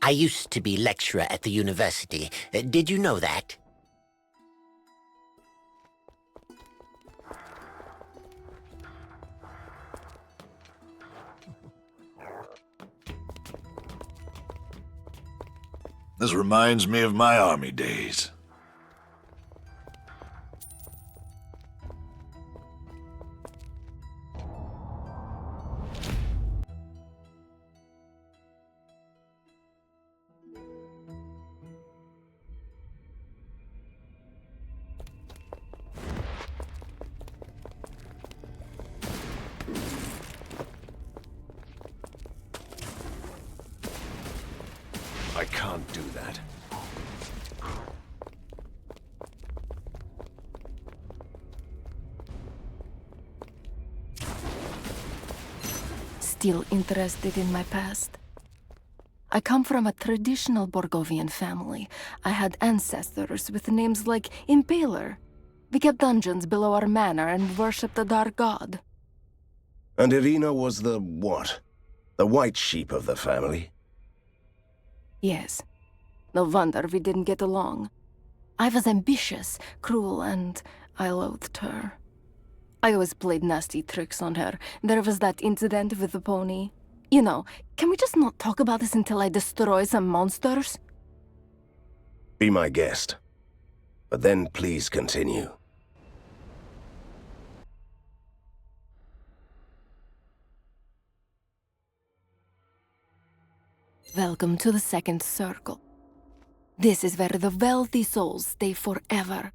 I used to be lecturer at the university. Did you know that? This reminds me of my army days. I can't do that. Still interested in my past? I come from a traditional Borgovian family. I had ancestors with names like Impaler. We kept dungeons below our manor and worshipped the dark god. And Irina was the what? The white sheep of the family? Yes. No wonder we didn't get along. I was ambitious, cruel, and I loathed her. I always played nasty tricks on her. There was that incident with the pony. You know, can we just not talk about this until I destroy some monsters? Be my guest. But then please continue. Welcome to the second circle. This is where the wealthy souls stay forever.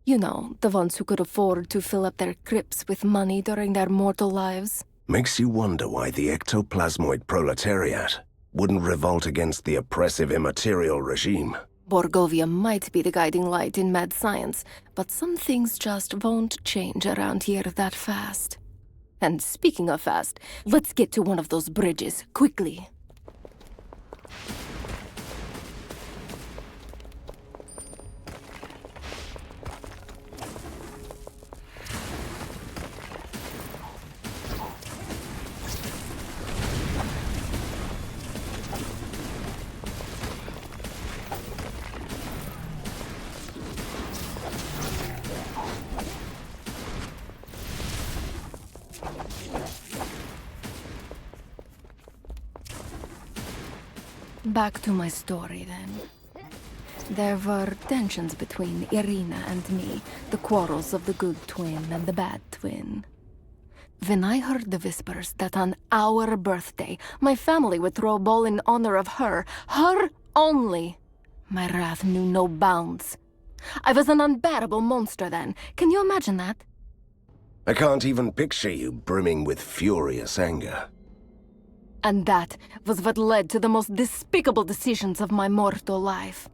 You know, the ones who could afford to fill up their crypts with money during their mortal lives. Makes you wonder why the ectoplasmoid proletariat wouldn't revolt against the oppressive immaterial regime. Borgovia might be the guiding light in mad science, but some things just won't change around here that fast. And speaking of fast, let's get to one of those bridges, quickly. Back to my story, then. There were tensions between Irina and me, the quarrels of the good twin and the bad twin. When I heard the whispers that on our birthday, my family would throw a ball in honor of her only, my wrath knew no bounds. I was an unbearable monster then. Can you imagine that? I can't even picture you brimming with furious anger. And that was what led to the most despicable decisions of my mortal life.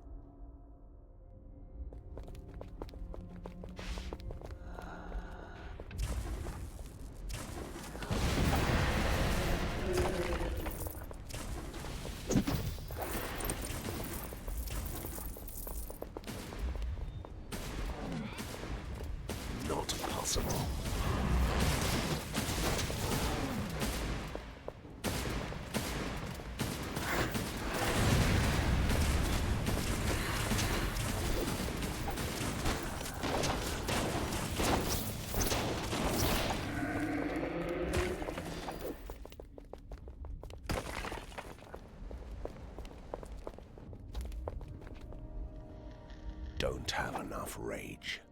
Not possible. Don't have enough rage.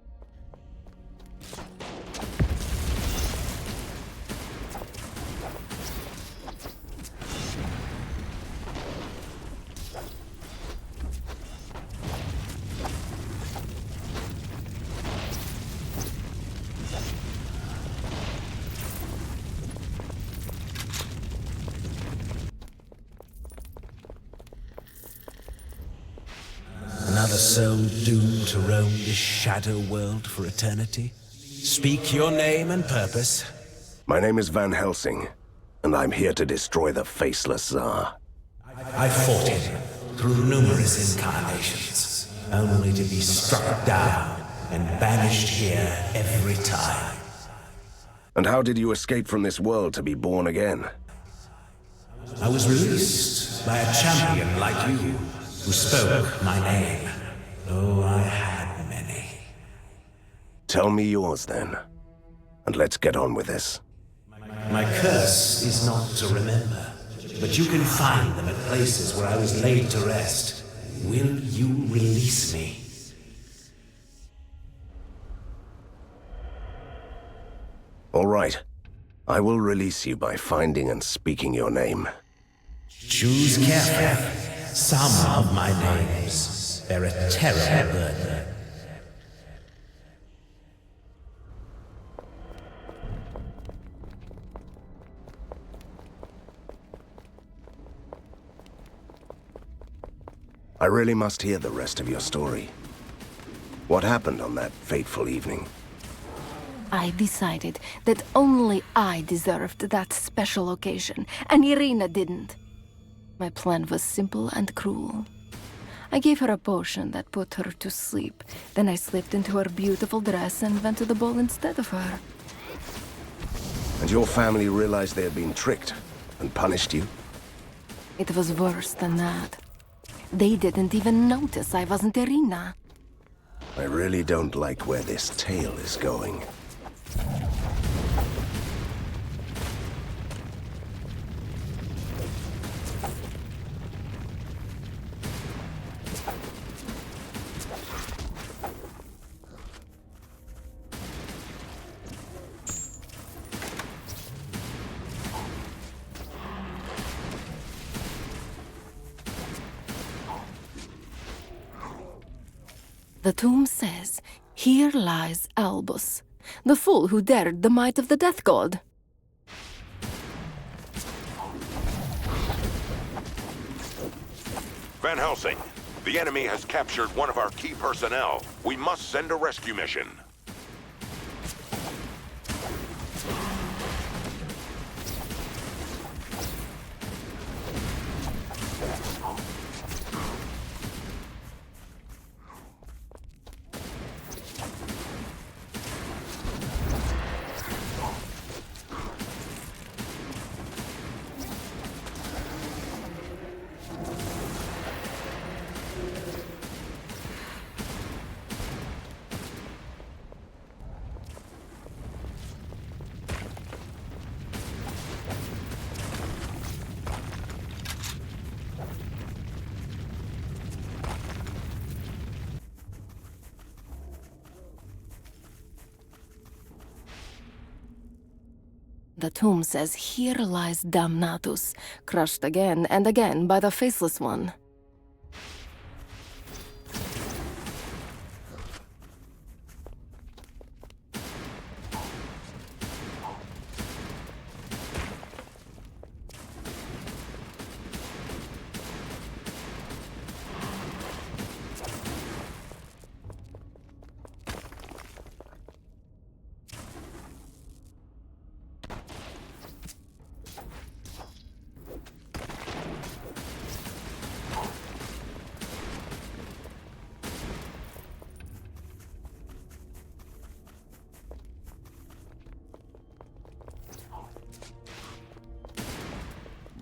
Another soul doomed to roam this shadow world for eternity? Speak your name and purpose. My name is Van Helsing, and I'm here to destroy the Faceless Tsar. I fought him through numerous incarnations, only to be struck down and banished here every time. And how did you escape from this world to be born again? I was released by a champion like you, who spoke my name. Oh, I had many. Tell me yours then, and let's get on with this. My curse is not to remember, but you can find them at places where I was laid to rest. Will you release me? All right. I will release you by finding and speaking your name. Choose carefully. Some of my names bear a terrible burden. I really must hear the rest of your story. What happened on that fateful evening? I decided that only I deserved that special occasion, and Irina didn't. My plan was simple and cruel. I gave her a potion that put her to sleep. Then I slipped into her beautiful dress and went to the ball instead of her. And your family realized they had been tricked and punished you? It was worse than that. They didn't even notice I wasn't Irina. I really don't like where this tale is going. The tomb says, "Here lies Albus, the fool who dared the might of the Death God." Van Helsing, the enemy has captured one of our key personnel. We must send a rescue mission. The tomb says, "Here lies Damnatus, crushed again and again by the Faceless One."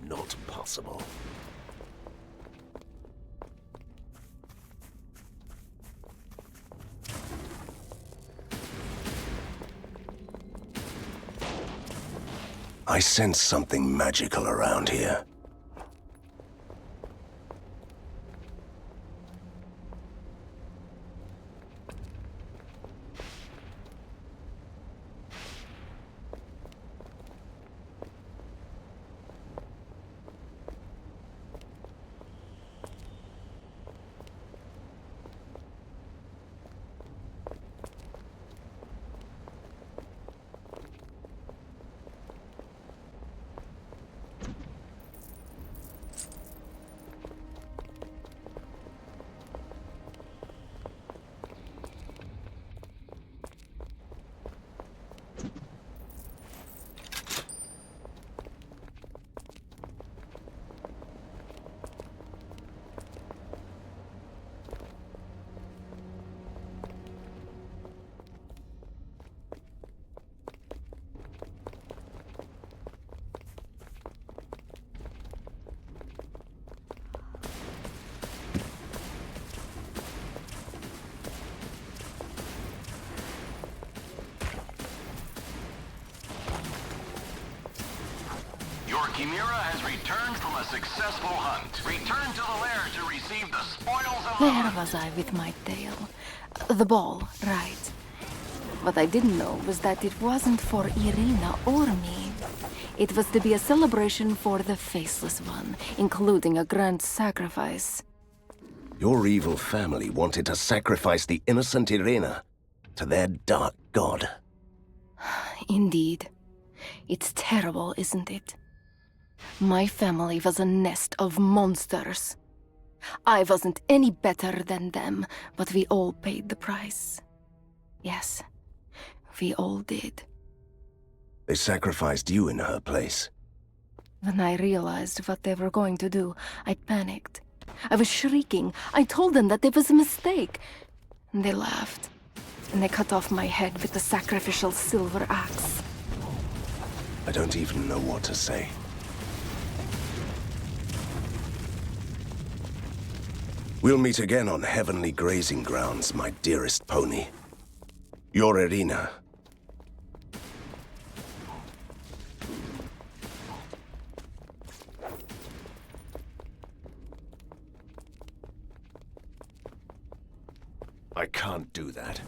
Not possible. I sense something magical around here. Your Chimera has returned from a successful hunt. Return to the lair to receive the spoils of the Where hunt. was I with my tale? The ball, right. What I didn't know was that it wasn't for Irina or me. It was to be a celebration for the Faceless One, including a grand sacrifice. Your evil family wanted to sacrifice the innocent Irina to their dark god. Indeed. It's terrible, isn't it? My family was a nest of monsters. I wasn't any better than them, but we all paid the price. Yes, we all did. They sacrificed you in her place. When I realized what they were going to do, I panicked. I was shrieking. I told them that it was a mistake. And they laughed. And they cut off my head with the sacrificial silver axe. I don't even know what to say. We'll meet again on heavenly grazing grounds, my dearest pony. Your Irina. I can't do that.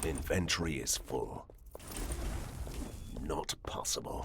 Inventory is full. Not possible.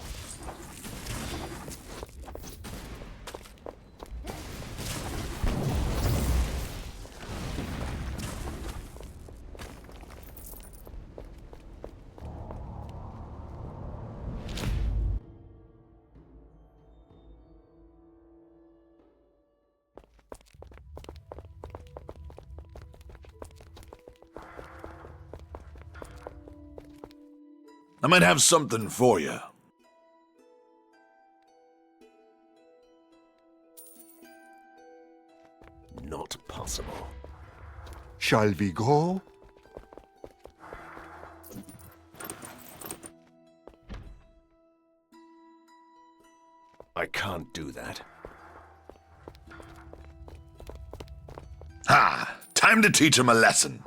I might have something for you. Not possible. Shall we go? I can't do that. Ha! Time to teach him a lesson.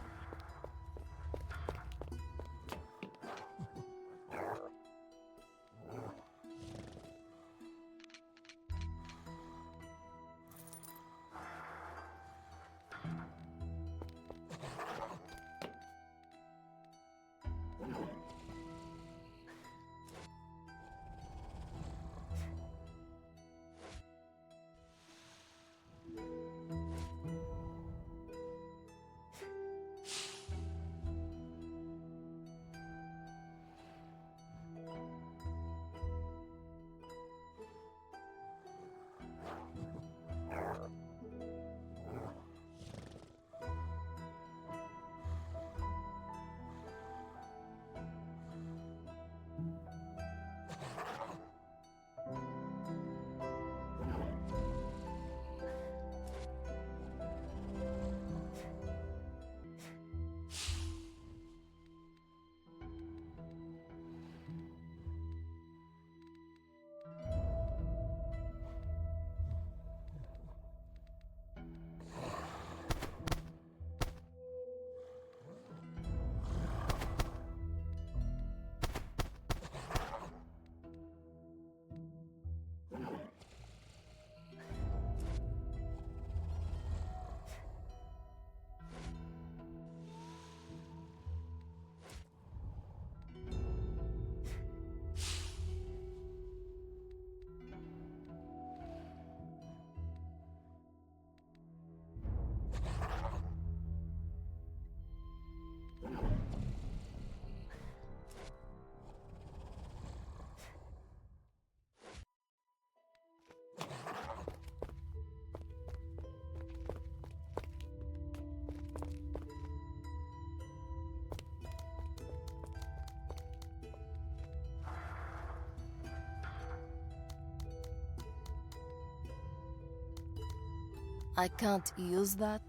I can't use that.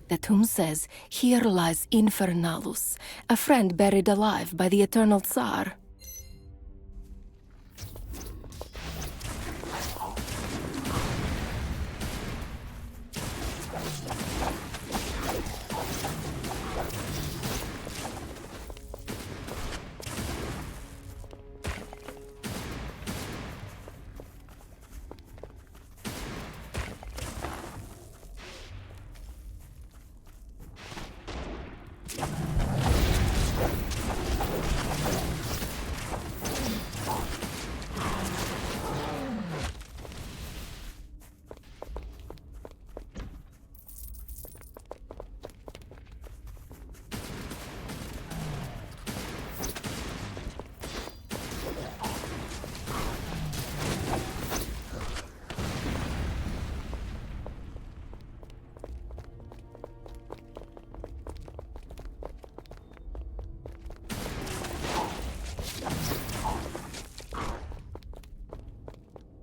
The tomb says, "Here lies Infernalus, a friend buried alive by the Eternal Tsar."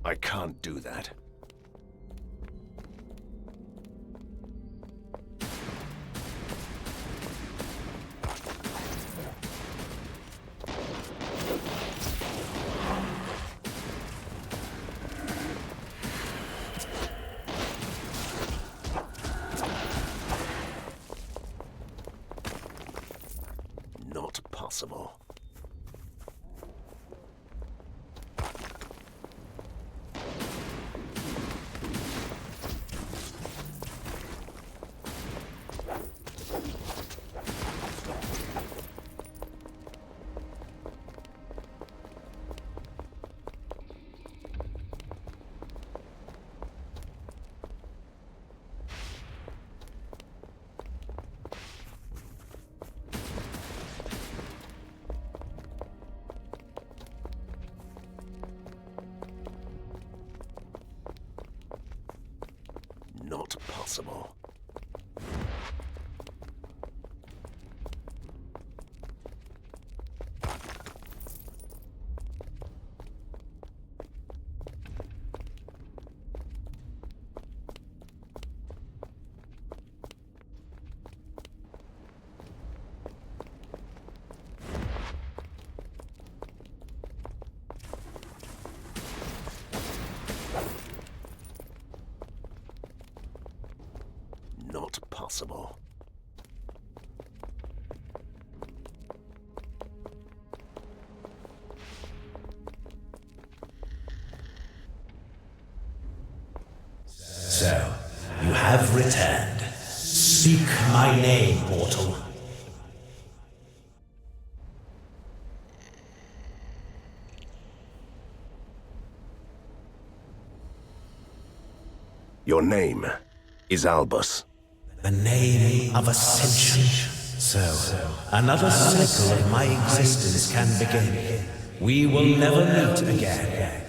I can't do that. Not possible. Not possible. Not possible. So, you have returned. Speak my name, mortal. Your name is Albus. The name of ascension. So, another cycle of my existence can begin. We will never meet again.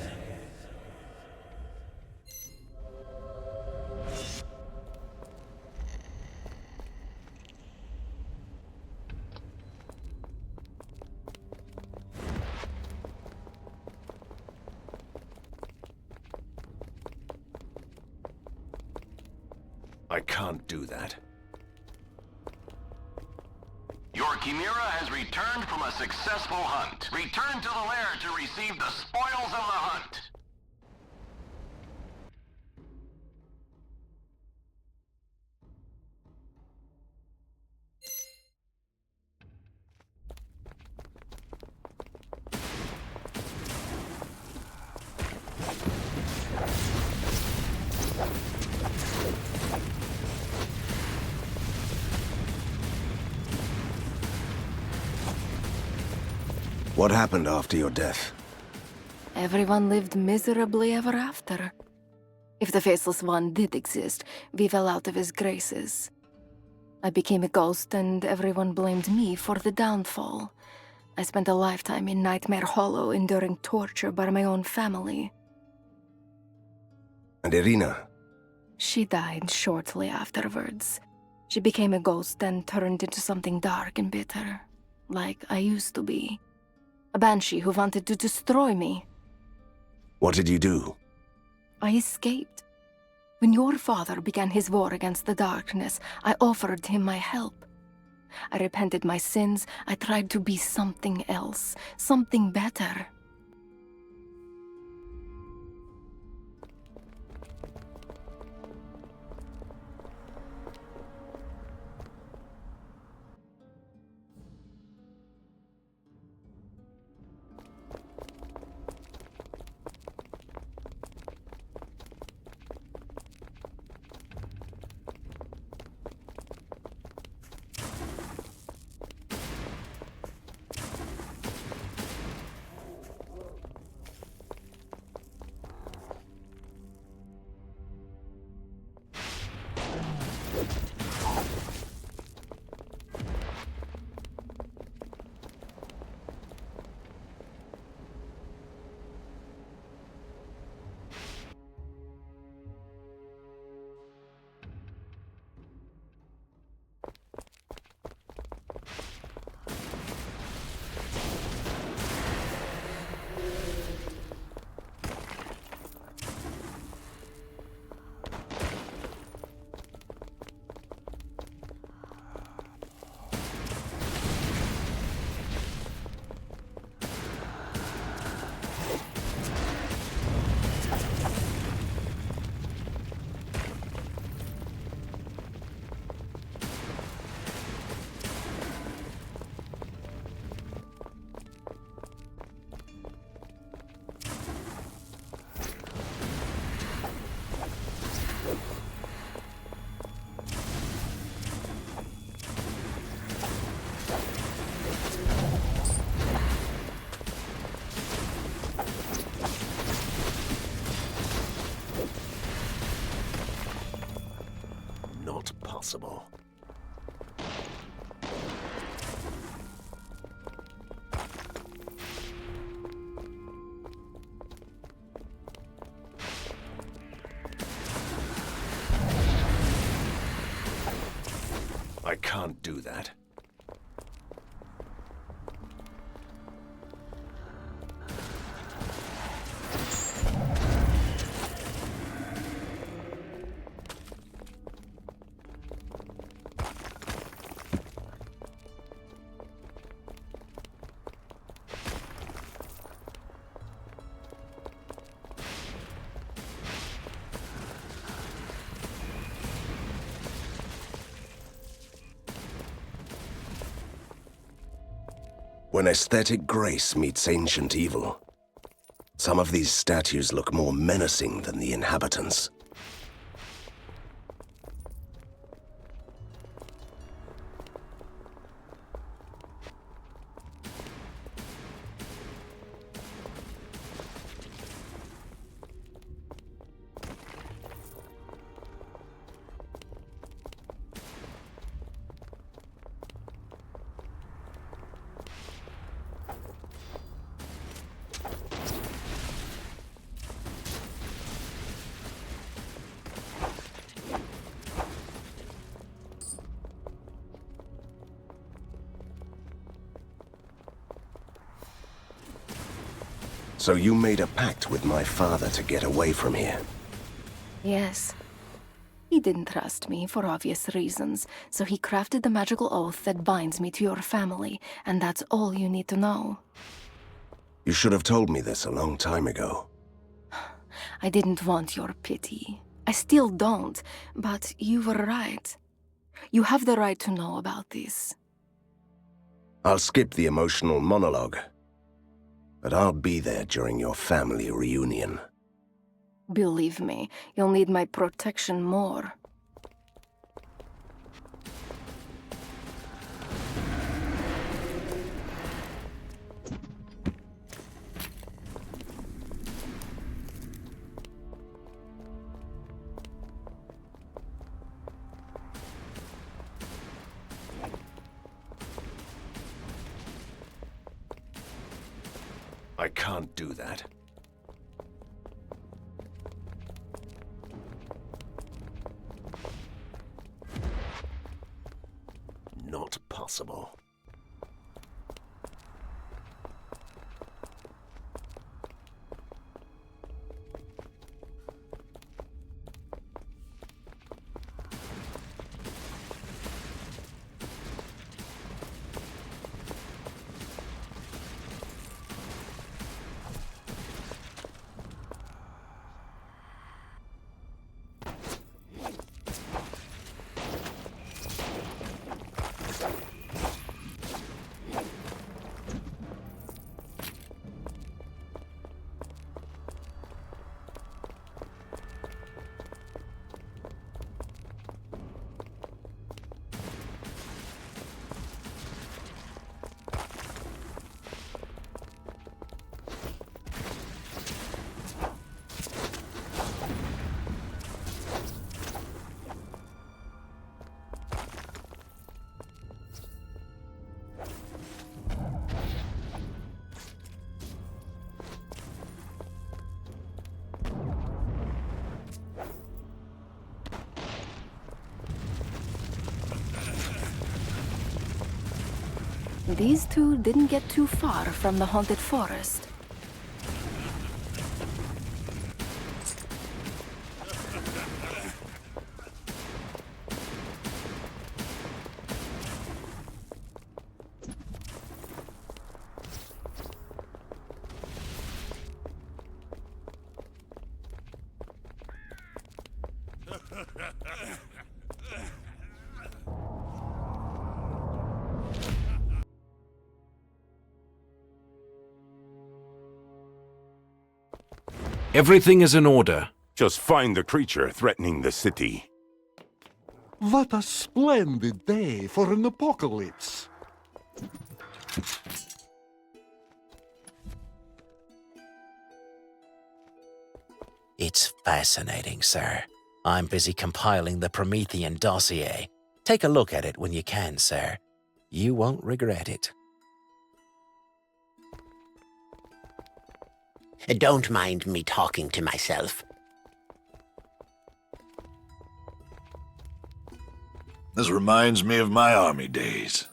I can't do that. Your Chimera has returned from a successful hunt. Return to the lair to receive the spoils of the hunt. What happened after your death? Everyone lived miserably ever after. If the Faceless One did exist, we fell out of his graces. I became a ghost and everyone blamed me for the downfall. I spent a lifetime in Nightmare Hollow enduring torture by my own family. And Irina? She died shortly afterwards. She became a ghost and turned into something dark and bitter, like I used to be. A banshee who wanted to destroy me. What did you do? I escaped. When your father began his war against the darkness, I offered him my help. I repented my sins. I tried to be something else, something better. Not possible. I can't do that. When aesthetic grace meets ancient evil, some of these statues look more menacing than the inhabitants. So you made a pact with my father to get away from here? Yes. He didn't trust me for obvious reasons, so he crafted the magical oath that binds me to your family, and that's all you need to know. You should have told me this a long time ago. I didn't want your pity. I still don't, but you were right. You have the right to know about this. I'll skip the emotional monologue, but I'll be there during your family reunion. Believe me, you'll need my protection more. can't do that. Not possible. These two didn't get too far from the haunted forest. Everything is in order. Just find the creature threatening the city. What a splendid day for an apocalypse. It's fascinating, sir. I'm busy compiling the Promethean dossier. Take a look at it when you can, sir. You won't regret it. Don't mind me talking to myself. This reminds me of my army days.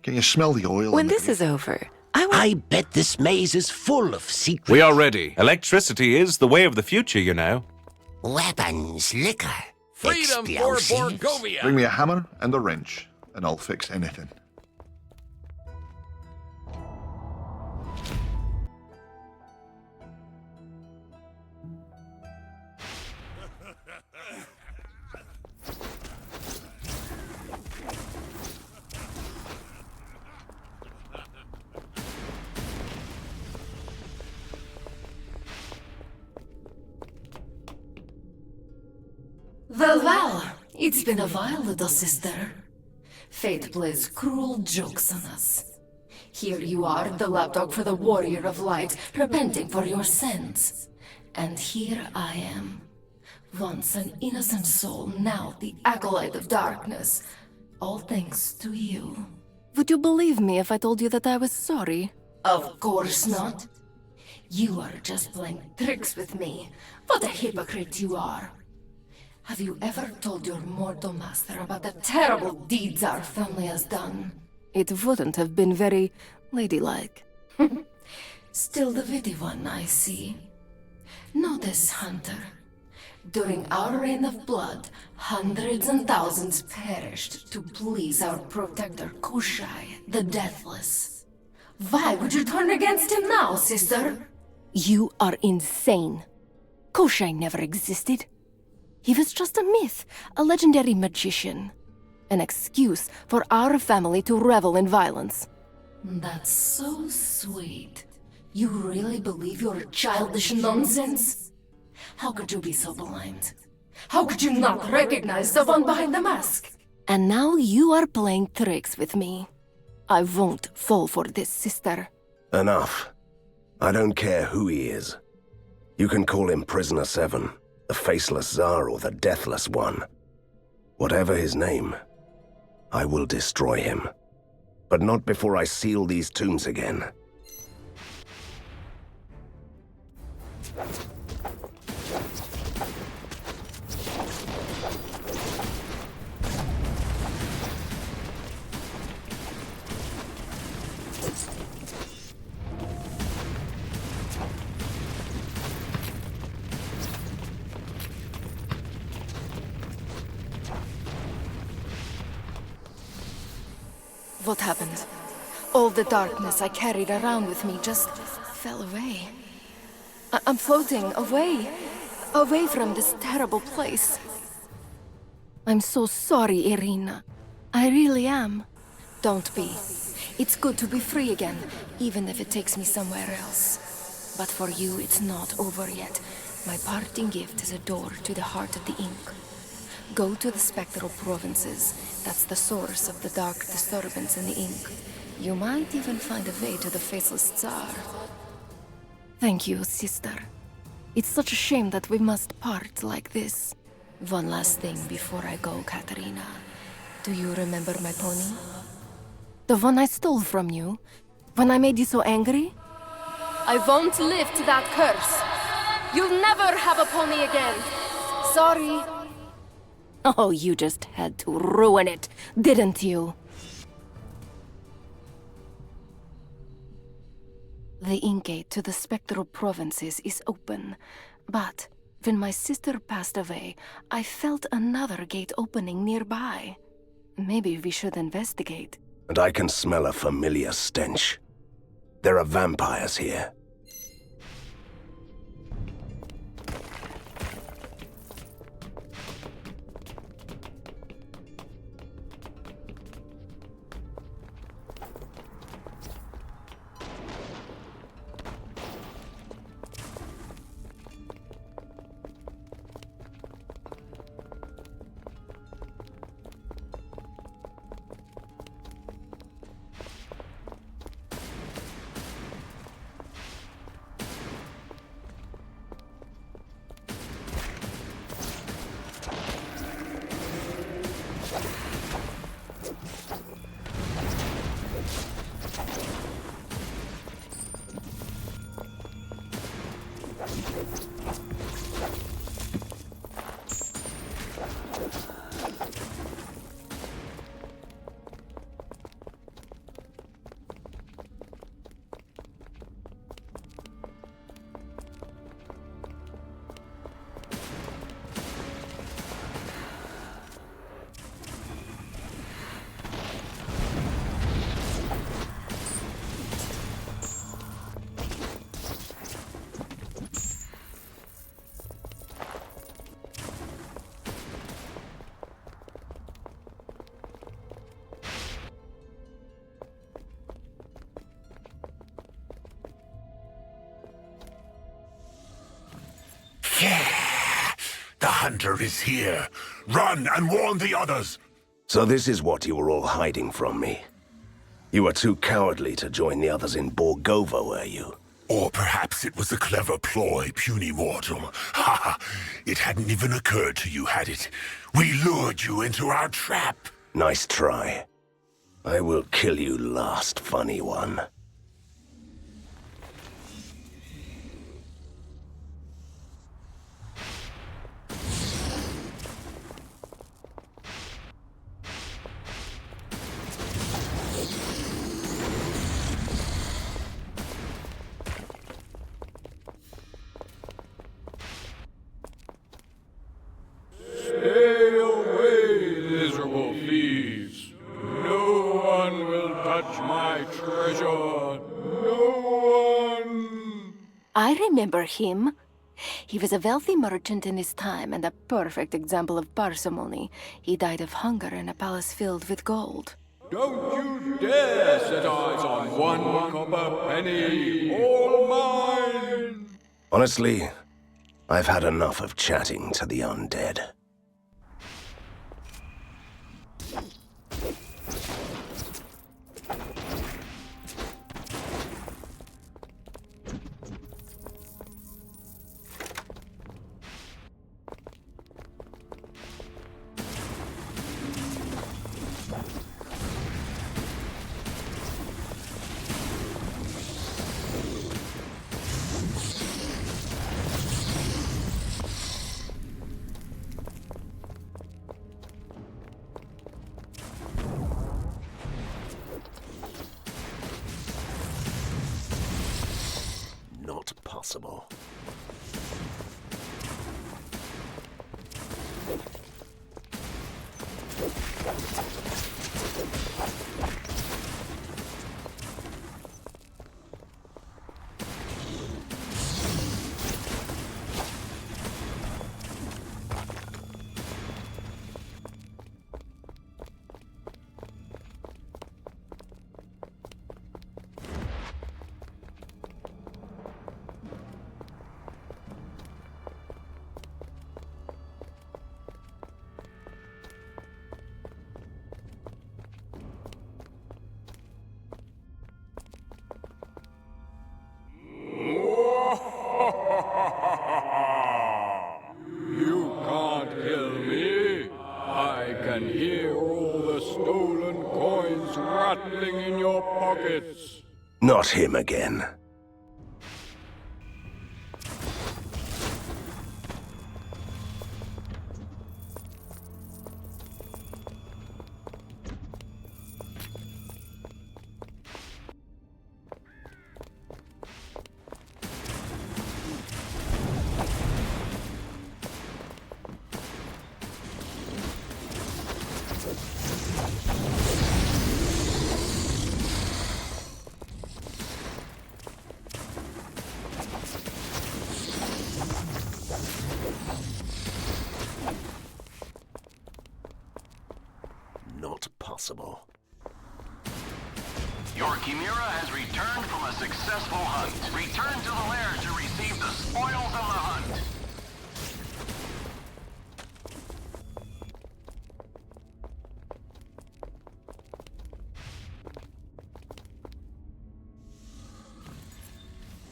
Can you smell the oil? When this is over, I bet this maze is full of secrets. We are ready. Electricity is the way of the future, you know. Weapons, liquor, Freedom for explosives. Borgovia! Bring me a hammer and a wrench, and I'll fix anything. Well, it's been a while, little sister. Fate plays cruel jokes on us. Here you are, the lapdog for the warrior of light, repenting for your sins. And here I am, once an innocent soul, now the acolyte of darkness. All thanks to you. Would you believe me if I told you that I was sorry? Of course not. You are just playing tricks with me. What a hypocrite you are. Have you ever told your mortal master about the terrible deeds our family has done? It wouldn't have been very ladylike. Still the witty one, I see. Know this, Hunter. During our reign of blood, hundreds and thousands perished to please our protector Kushai, the Deathless. Why would you turn against him now, sister? You are insane. Kushai never existed. He was just a myth, a legendary magician. An excuse for our family to revel in violence. That's so sweet. You really believe your childish nonsense? How could you be so blind? How could you not recognize the one behind the mask? And now you are playing tricks with me. I won't fall for this, sister. Enough. I don't care who he is. You can call him Prisoner 7, the Faceless Tsar, or the Deathless One. Whatever his name, I will destroy him. But not before I seal these tombs again. What happened? All the darkness I carried around with me just fell away. I'm floating away from this terrible place. I'm so sorry, Irina. I really am. Don't be. It's good to be free again, even if it takes me somewhere else. But for you, it's not over yet. My parting gift is a door to the heart of the ink. Go to the spectral provinces. That's the source of the dark disturbance in the ink. You might even find a way to the Faceless Tsar. Thank you, sister. It's such a shame that we must part like this. One last thing before I go, Katerina. Do you remember my pony? The one I stole from you? When I made you so angry? I won't lift that curse. You'll never have a pony again. Sorry. Oh, you just had to ruin it, didn't you? The ink gate to the spectral provinces is open, but when my sister passed away, I felt another gate opening nearby. Maybe we should investigate. And I can smell a familiar stench. There are vampires here. The hunter is here. Run and warn the others. So this is what you were all hiding from me. You were too cowardly to join the others in Borgova, were you? Or perhaps it was a clever ploy, puny mortal. Ha ha! It hadn't even occurred to you, had it? We lured you into our trap. Nice try. I will kill you last, funny one. Stay away, miserable thieves. No one will touch my treasure. No one. I remember him. He was a wealthy merchant in his time and a perfect example of parsimony. He died of hunger in a palace filled with gold. Don't you dare set eyes on one copper penny. All mine. Honestly, I've had enough of chatting to the undead. Not possible. You can't kill me. I can hear all the stolen coins rattling in your pockets. Not him again. Not possible. Your Chimera has returned from a successful hunt. Return to the lair to receive the spoils of the hunt.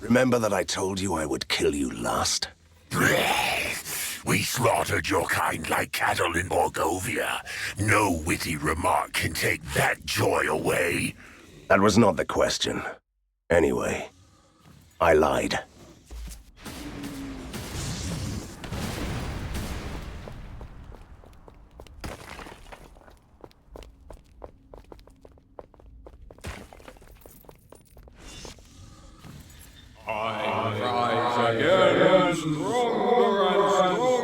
Remember that I told you I would kill you last? We slaughtered your kind like cattle in Borgovia. No witty remark can take that joy away. That was not the question. Anyway, I lied. I rise again, stronger and stronger.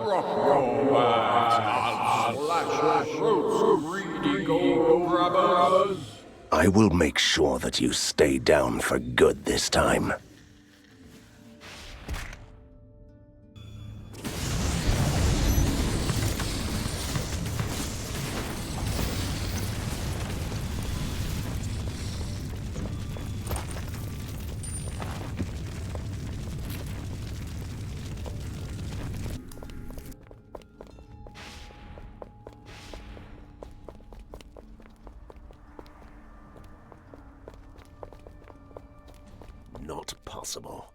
Drop your bags, I'll slash your throats, greedy gold grabbers. I will make sure that you stay down for good this time. Not possible.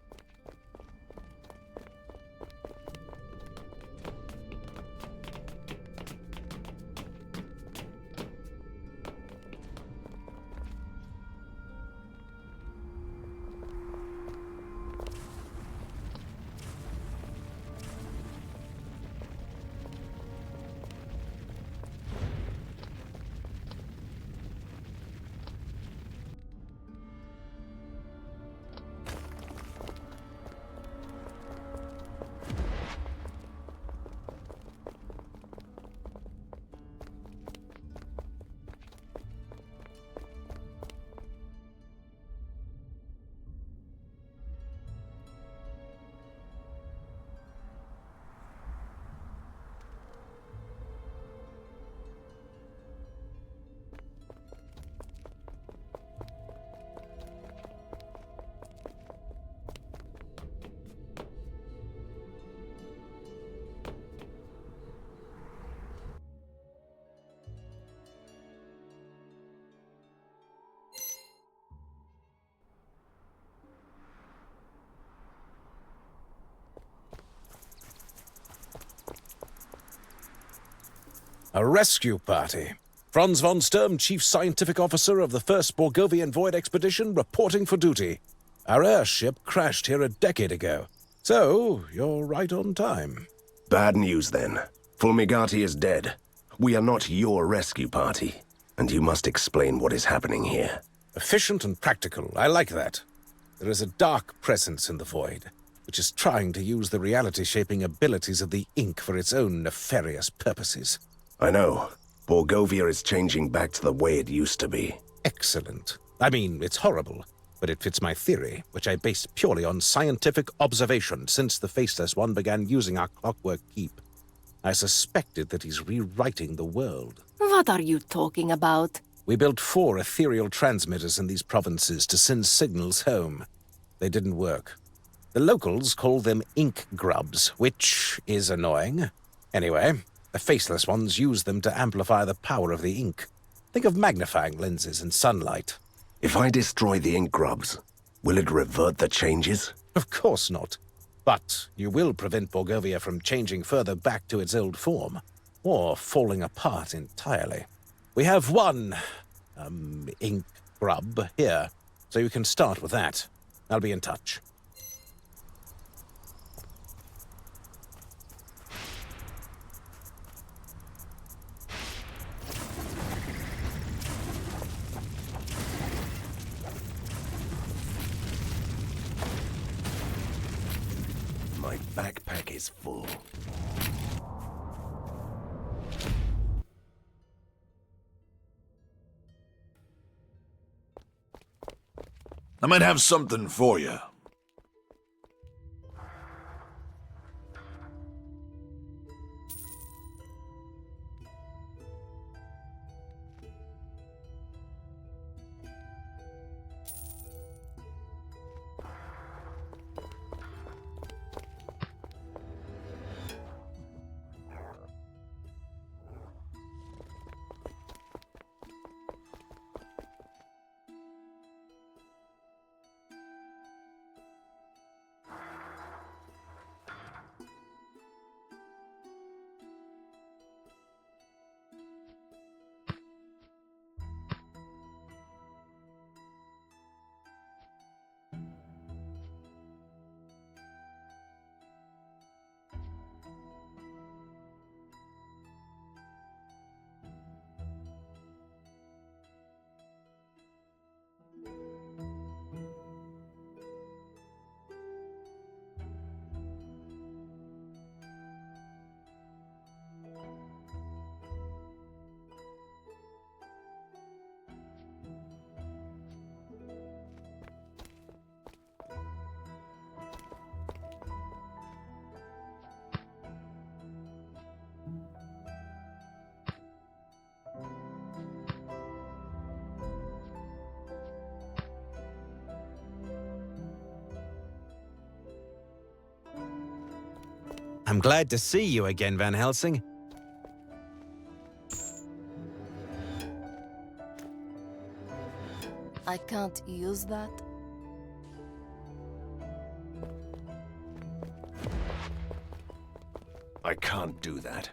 A rescue party. Franz von Sturm, Chief Scientific Officer of the 1st Borgovian Void Expedition, reporting for duty. Our airship crashed here a decade ago. So, you're right on time. Bad news, then. Fulmigati is dead. We are not your rescue party, and you must explain what is happening here. Efficient and practical. I like that. There is a dark presence in the Void, which is trying to use the reality-shaping abilities of the ink for its own nefarious purposes. I know. Borgovia is changing back to the way it used to be. Excellent. I mean, it's horrible, but it fits my theory, which I based purely on scientific observation since the Faceless One began using our clockwork keep. I suspected that he's rewriting the world. What are you talking about? We built 4 ethereal transmitters in these provinces to send signals home. They didn't work. The locals call them ink grubs, which is annoying. Anyway, the Faceless Ones use them to amplify the power of the ink. Think of magnifying lenses and sunlight. If I destroy the ink grubs, will it revert the changes? Of course not. But you will prevent Borgovia from changing further back to its old form, or falling apart entirely. We have one, ink grub here, so you can start with that. I'll be in touch. My backpack is full. I might have something for you. I'm glad to see you again, Van Helsing. I can't use that. I can't do that.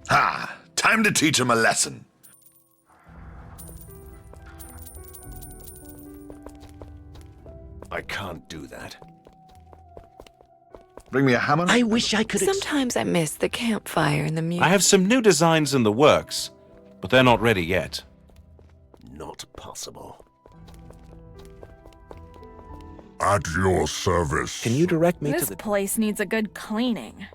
Ha! Time to teach him a lesson. I can't do that. Bring me a hammer? I wish I could. Sometimes I miss the campfire and the music. I have some new designs in the works, but they're not ready yet. Not possible. At your service. Can you direct me to This the... place needs a good cleaning.